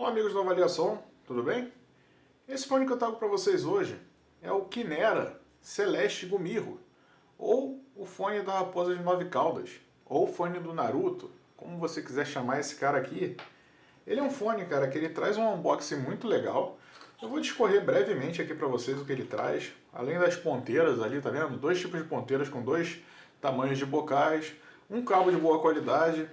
Olá amigos da Avaliação, tudo bem? Esse fone que eu trago para vocês hoje é o Kinera Celeste Gumirro, ou o fone da Raposa de 9 Caudas, ou o fone do Naruto, como você quiser chamar esse cara aqui. Ele é um fone, cara, que ele traz um unboxing muito legal. Eu vou discorrer brevemente aqui para vocês o que ele traz, além das ponteiras ali, tá vendo? Dois tipos de ponteiras com dois tamanhos de bocais, um cabo de boa qualidade,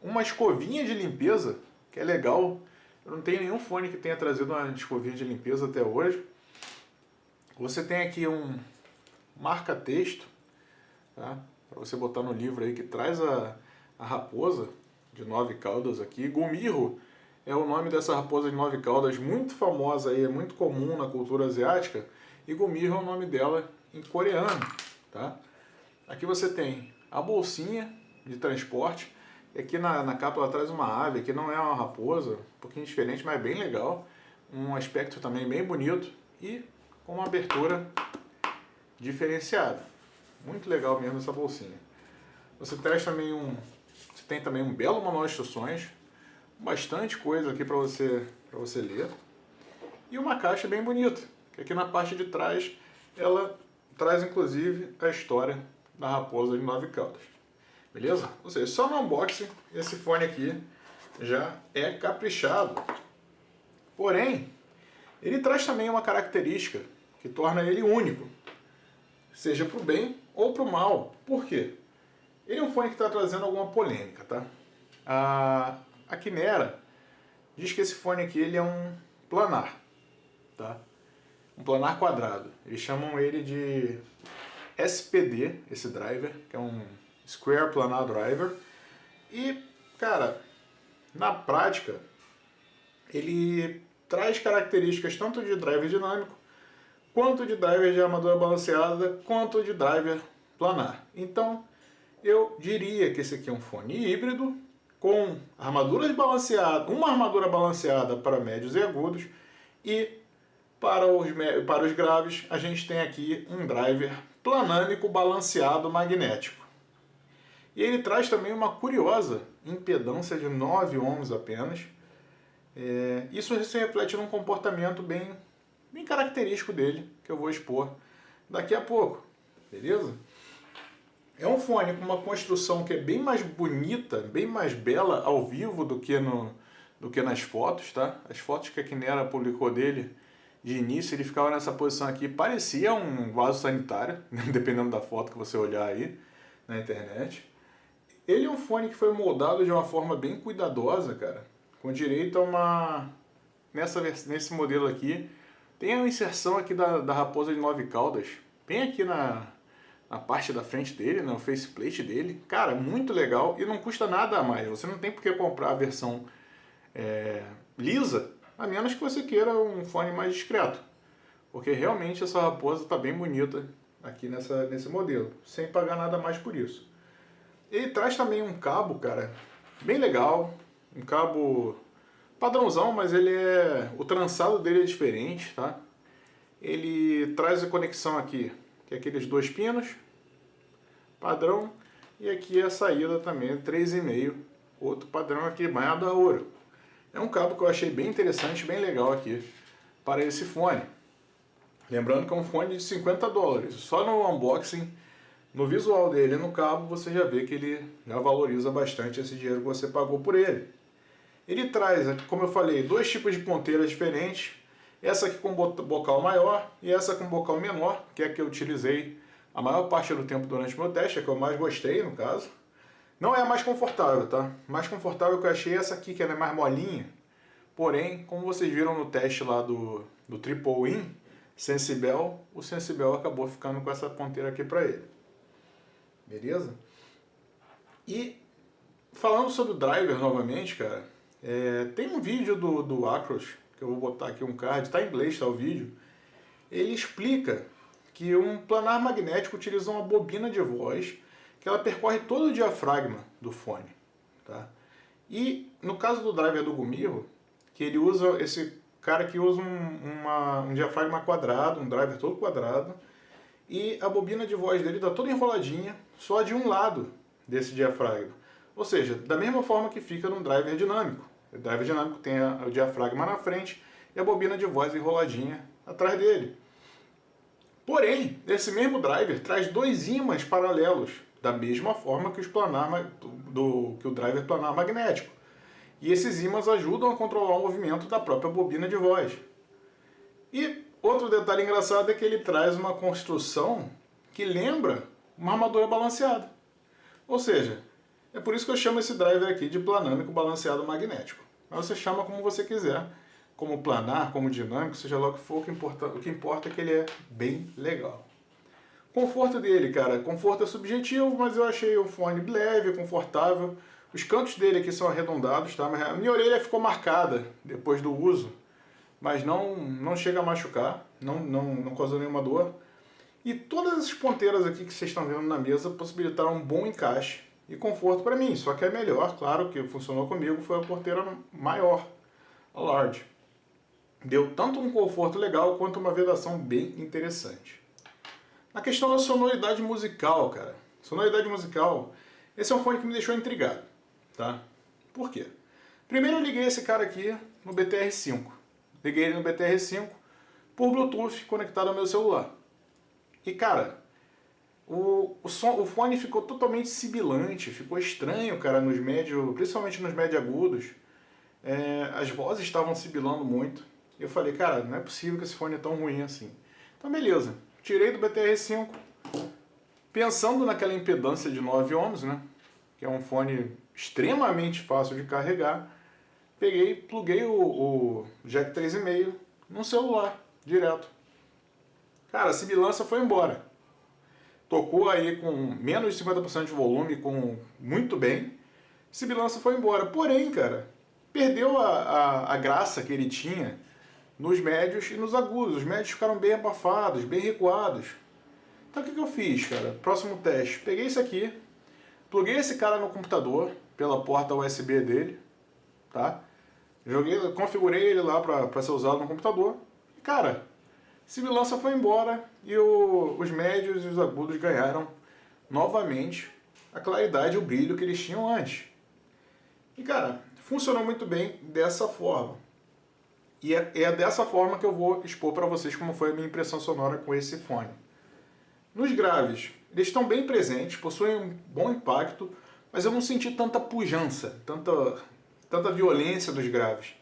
uma escovinha de limpeza, que é legal. Eu não tenho nenhum fone que tenha trazido uma escovinha de limpeza até hoje. Você tem aqui um marca-texto, tá? Para você botar no livro aí, que traz a raposa de 9 caudas aqui. Gumirro é o nome dessa raposa de 9 caudas, muito famosa aí, é muito comum na cultura asiática. E Gumirro é o nome dela em coreano, tá? Aqui você tem a bolsinha de transporte. E aqui na capa ela traz uma ave, aqui não é uma raposa, um pouquinho diferente, mas bem legal. Um aspecto também bem bonito e com uma abertura diferenciada. Muito legal mesmo essa bolsinha. Você tem também um belo manual de instruções, bastante coisa aqui para você ler. E uma caixa bem bonita, que aqui na parte de trás ela traz inclusive a história da raposa de 9 caudas. Beleza? Ou seja, só no unboxing esse fone aqui já é caprichado. Porém, ele traz também uma característica que torna ele único, seja para o bem ou para o mal. Por quê? Ele é um fone que está trazendo alguma polêmica, tá? A Kinera diz que esse fone aqui ele é um planar, tá? Um planar quadrado. Eles chamam ele de SPD, esse driver, que é um Square Planar Driver. E, cara, na prática, ele traz características tanto de driver dinâmico, quanto de driver de armadura balanceada, quanto de driver planar. Então, eu diria que esse aqui é um fone híbrido, com armaduras balanceadas, uma armadura balanceada para médios e agudos, e para os graves, a gente tem aqui um driver planâmico balanceado magnético. E ele traz também uma curiosa impedância de 9 ohms apenas. Isso se reflete num comportamento bem característico dele, que eu vou expor daqui a pouco, beleza? É um fone com uma construção que é bem mais bonita, bem mais bela ao vivo do que nas fotos, tá? As fotos que a Kinera publicou dele, de início, ele ficava nessa posição aqui, parecia um vaso sanitário, dependendo da foto que você olhar aí na internet. Ele é um fone que foi moldado de uma forma bem cuidadosa, cara, com direito a uma... Nesse modelo aqui, tem a inserção aqui da raposa de 9 caudas, bem aqui na parte da frente dele, no faceplate dele. Cara, muito legal e não custa nada a mais. Você não tem por que comprar a versão lisa, a menos que você queira um fone mais discreto. Porque realmente essa raposa está bem bonita aqui nesse modelo, sem pagar nada mais por isso. Ele traz também um cabo, cara, bem legal, um cabo padrãozão, mas o trançado dele é diferente, tá? Ele traz a conexão aqui, que é aqueles 2 pinos, padrão, e aqui a saída também, 3,5, outro padrão aqui, banhado a ouro. É um cabo que eu achei bem interessante, bem legal aqui, para esse fone. Lembrando que é um fone de $50, só no unboxing, no visual dele e no cabo, você já vê que ele já valoriza bastante esse dinheiro que você pagou por ele. Ele traz, como eu falei, 2 tipos de ponteiras diferentes. Essa aqui com bocal maior e essa com bocal menor, que é a que eu utilizei a maior parte do tempo durante o meu teste, a que eu mais gostei no caso. Não é a mais confortável, tá? Mais confortável que eu achei é essa aqui, que ela é mais molinha. Porém, como vocês viram no teste lá do Triple In Sensibel, o Sensibel acabou ficando com essa ponteira aqui para ele. Beleza? E falando sobre o driver novamente, cara, tem um vídeo do Acros, que eu vou botar aqui um card, está em inglês, tá o vídeo. Ele explica que um planar magnético utiliza uma bobina de voz que ela percorre todo o diafragma do fone, tá? E no caso do driver do Gumirro, que ele usa, esse cara que usa um diafragma quadrado, um driver todo quadrado, e a bobina de voz dele está toda enroladinha, só de um lado desse diafragma. Ou seja, da mesma forma que fica num driver dinâmico. O driver dinâmico tem o diafragma na frente e a bobina de voz enroladinha atrás dele. Porém, esse mesmo driver traz dois ímãs paralelos, da mesma forma que, que o driver planar magnético. E esses ímãs ajudam a controlar o movimento da própria bobina de voz. E outro detalhe engraçado é que ele traz uma construção que lembra uma armadura balanceada. Ou seja, é por isso que eu chamo esse driver aqui de planâmico balanceado magnético. Mas você chama como você quiser, como planar, como dinâmico, seja lá o que for, o que importa é que ele é bem legal. Conforto dele, cara, conforto é subjetivo, mas eu achei o fone leve, confortável. Os cantos dele aqui são arredondados, tá? Mas a minha orelha ficou marcada depois do uso, mas não chega a machucar, não causou nenhuma dor. E todas essas ponteiras aqui que vocês estão vendo na mesa possibilitaram um bom encaixe e conforto para mim. Só que a melhor, claro, que funcionou comigo, foi a ponteira maior, a large. Deu tanto um conforto legal quanto uma vedação bem interessante. Na questão da sonoridade musical, cara. Sonoridade musical, esse é um fone que me deixou intrigado, tá? Por quê? Primeiro eu liguei esse cara aqui no BTR-5. Liguei ele no BTR-5 por Bluetooth conectado ao meu celular. E cara, o fone ficou totalmente sibilante, ficou estranho, cara, principalmente nos médio agudos. As vozes estavam sibilando muito. Eu falei, cara, não é possível que esse fone é tão ruim assim. Então beleza, tirei do BTR-5, pensando naquela impedância de 9 ohms, né? Que é um fone extremamente fácil de carregar. Peguei, pluguei o jack 3,5 no celular, direto. Cara, a sibilância foi embora. Tocou aí com menos de 50% de volume, muito bem. Sibilância foi embora. Porém, cara, perdeu a graça que ele tinha nos médios e nos agudos. Os médios ficaram bem abafados, bem recuados. Então o que eu fiz, cara? Próximo teste. Peguei isso aqui, pluguei esse cara no computador, pela porta USB dele, tá? Configurei ele lá para ser usado no computador. E, cara, sibilância foi embora e os médios e os agudos ganharam novamente a claridade e o brilho que eles tinham antes. E, cara, funcionou muito bem dessa forma. E é dessa forma que eu vou expor para vocês como foi a minha impressão sonora com esse fone. Nos graves, eles estão bem presentes, possuem um bom impacto, mas eu não senti tanta pujança, tanta violência dos graves.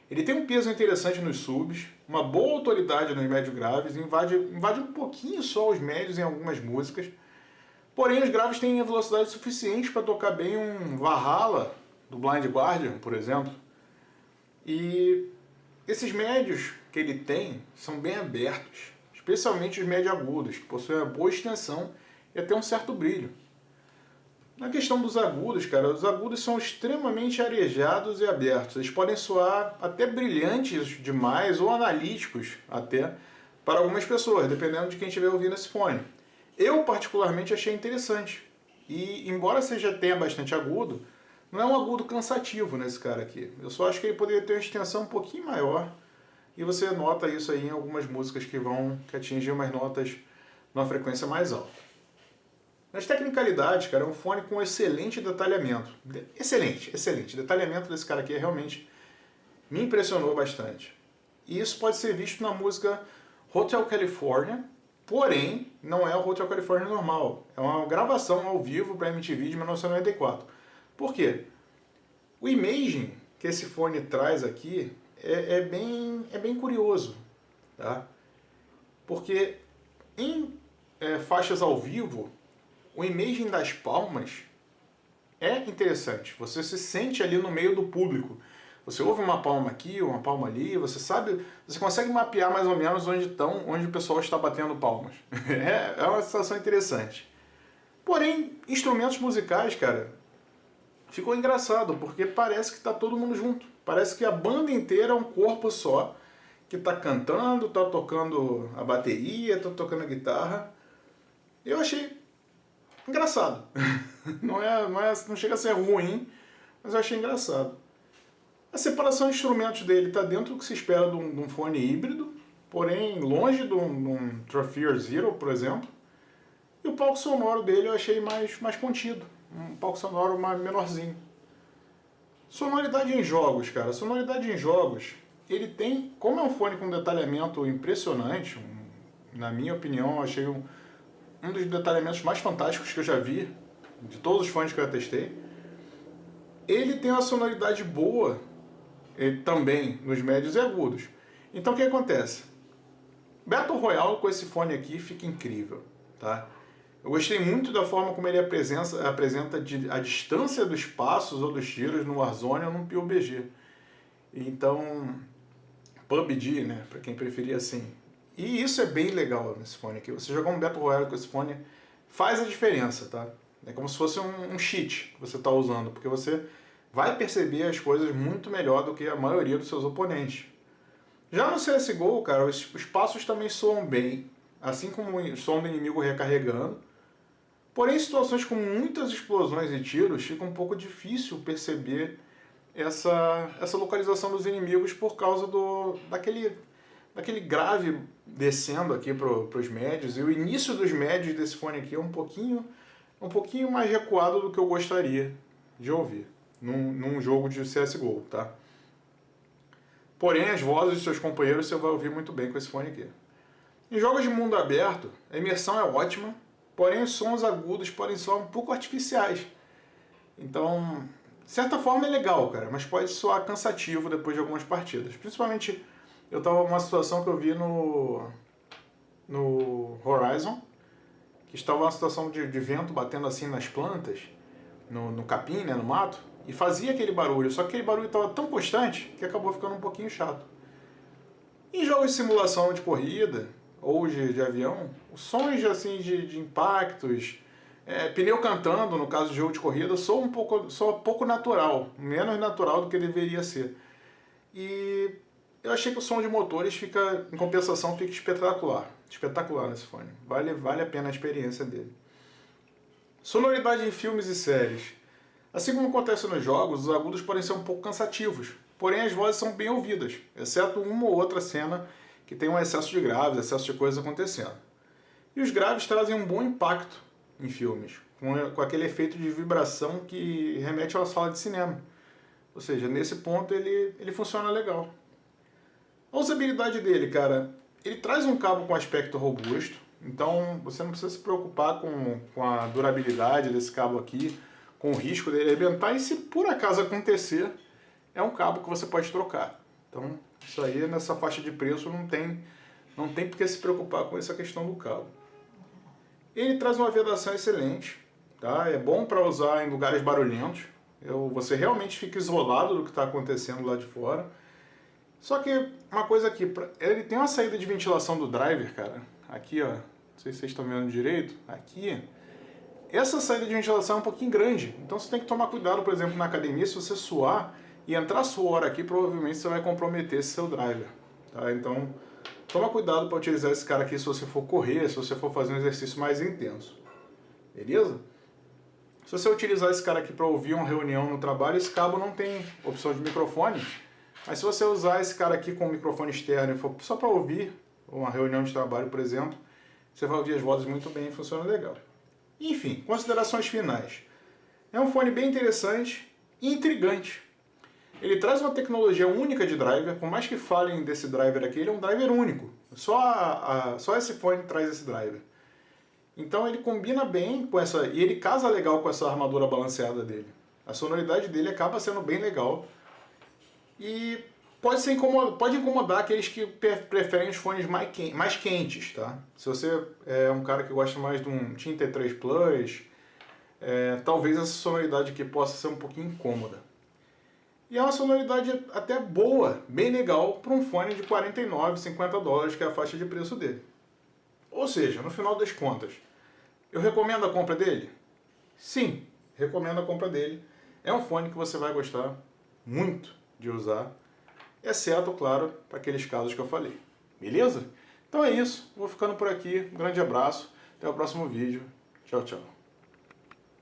Ele tem um peso interessante nos subs, uma boa autoridade nos médios graves, invade um pouquinho só os médios em algumas músicas, porém os graves têm a velocidade suficiente para tocar bem um Valhalla, do Blind Guardian, por exemplo. E esses médios que ele tem são bem abertos, especialmente os médios agudos, que possuem uma boa extensão e até um certo brilho. Na questão dos agudos, cara, os agudos são extremamente arejados e abertos. Eles podem soar até brilhantes demais ou analíticos até para algumas pessoas, dependendo de quem estiver ouvindo esse fone. Eu particularmente achei interessante. E embora tenha bastante agudo, não é um agudo cansativo nesse cara aqui. Eu só acho que ele poderia ter uma extensão um pouquinho maior. E você nota isso aí em algumas músicas que atingem umas notas numa frequência mais alta. Nas tecnicalidades, cara, é um fone com excelente detalhamento. Excelente. O detalhamento desse cara aqui realmente me impressionou bastante. E isso pode ser visto na música Hotel California, porém, não é o Hotel California normal. É uma gravação ao vivo para MTV de 1994. Por quê? O imaging que esse fone traz aqui é bem curioso, tá? Porque em faixas ao vivo, o imaging das palmas é interessante. Você se sente ali no meio do público. Você ouve uma palma aqui, uma palma ali, você consegue mapear mais ou menos onde o pessoal está batendo palmas. É uma sensação interessante. Porém, instrumentos musicais, cara, ficou engraçado, porque parece que está todo mundo junto. Parece que a banda inteira é um corpo só, que está cantando, está tocando a bateria, está tocando a guitarra. Eu achei engraçado. Não chega a ser ruim, mas eu achei engraçado. A separação de instrumentos dele está dentro do que se espera de um fone híbrido, porém longe de um Truffaut Zero, por exemplo. E o palco sonoro dele eu achei mais contido. Um palco sonoro menorzinho. Sonoridade em jogos, cara. Sonoridade em jogos, ele tem, como é um fone com detalhamento impressionante, na minha opinião, eu achei um dos detalhamentos mais fantásticos que eu já vi, de todos os fones que eu já testei. Ele tem uma sonoridade boa também nos médios e agudos. Então o que acontece? Battle Royale com esse fone aqui fica incrível, tá? Eu gostei muito da forma como ele apresenta a distância dos passos ou dos tiros no Warzone ou no PUBG. Então, PUBG, né, para quem preferir assim. E isso é bem legal nesse fone aqui. Você jogar um Battle Royale com esse fone faz a diferença, tá? É como se fosse um cheat que você está usando, porque você vai perceber as coisas muito melhor do que a maioria dos seus oponentes. Já no CSGO, cara, os passos também soam bem, assim como o som do inimigo recarregando. Porém, em situações com muitas explosões e tiros, fica um pouco difícil perceber essa localização dos inimigos por causa daquele grave descendo aqui para os médios. E o início dos médios desse fone aqui é um pouquinho mais recuado do que eu gostaria de ouvir num jogo de CSGO, tá? Porém, as vozes dos seus companheiros você vai ouvir muito bem com esse fone aqui. Em jogos de mundo aberto, a imersão é ótima, porém os sons agudos podem soar um pouco artificiais. Então, de certa forma é legal, cara, mas pode soar cansativo depois de algumas partidas. Principalmente, eu estava numa situação que eu vi no Horizon, que estava uma situação de vento batendo assim nas plantas, no capim, né, no mato, e fazia aquele barulho, só que aquele barulho estava tão constante que acabou ficando um pouquinho chato. Em jogos de simulação de corrida ou de avião, os sons assim, de impactos, pneu cantando, no caso de jogo de corrida, soa pouco natural, menos natural do que deveria ser. E eu achei que o som de motores fica, em compensação, fica espetacular nesse fone. Vale a pena a experiência dele. Sonoridade em filmes e séries. Assim como acontece nos jogos, os agudos podem ser um pouco cansativos, porém as vozes são bem ouvidas, exceto uma ou outra cena que tem um excesso de graves, excesso de coisas acontecendo. E os graves trazem um bom impacto em filmes, com aquele efeito de vibração que remete a uma sala de cinema. Ou seja, nesse ponto ele funciona legal. A usabilidade dele, cara, ele traz um cabo com aspecto robusto, então você não precisa se preocupar com a durabilidade desse cabo aqui, com o risco dele arrebentar, e se por acaso acontecer, é um cabo que você pode trocar. Então, isso aí nessa faixa de preço não tem por que se preocupar com essa questão do cabo. Ele traz uma vedação excelente, tá? É bom para usar em lugares barulhentos. Você realmente fica isolado do que está acontecendo lá de fora. Só que uma coisa aqui, ele tem uma saída de ventilação do driver, cara. Aqui, ó, não sei se vocês estão vendo direito. Aqui, essa saída de ventilação é um pouquinho grande. Então você tem que tomar cuidado, por exemplo, na academia, se você suar e entrar suor aqui, provavelmente você vai comprometer esse seu driver, tá? Então, toma cuidado para utilizar esse cara aqui se você for correr, se você for fazer um exercício mais intenso. Beleza? Se você utilizar esse cara aqui para ouvir uma reunião no trabalho, esse cabo não tem opção de microfone. Mas se você usar esse cara aqui com um microfone externo e for só para ouvir uma reunião de trabalho, por exemplo, você vai ouvir as vozes muito bem e funciona legal. Enfim, considerações finais. É um fone bem interessante e intrigante. Ele traz uma tecnologia única de driver, por mais que falem desse driver aqui, ele é um driver único. Só esse fone traz esse driver. Então ele combina bem com essa, e ele casa legal com essa armadura balanceada dele. A sonoridade dele acaba sendo bem legal. E pode incomodar aqueles que preferem os fones mais quentes, tá? Se você é um cara que gosta mais de um TIM T3 Plus, talvez essa sonoridade aqui possa ser um pouquinho incômoda. E é uma sonoridade até boa, bem legal, para um fone de 49, 50 dólares, que é a faixa de preço dele. Ou seja, no final das contas, eu recomendo a compra dele? Sim, recomendo a compra dele. É um fone que você vai gostar muito de usar, exceto, claro, para aqueles casos que eu falei. Beleza? Então é isso, vou ficando por aqui. Um grande abraço, até o próximo vídeo. Tchau, tchau.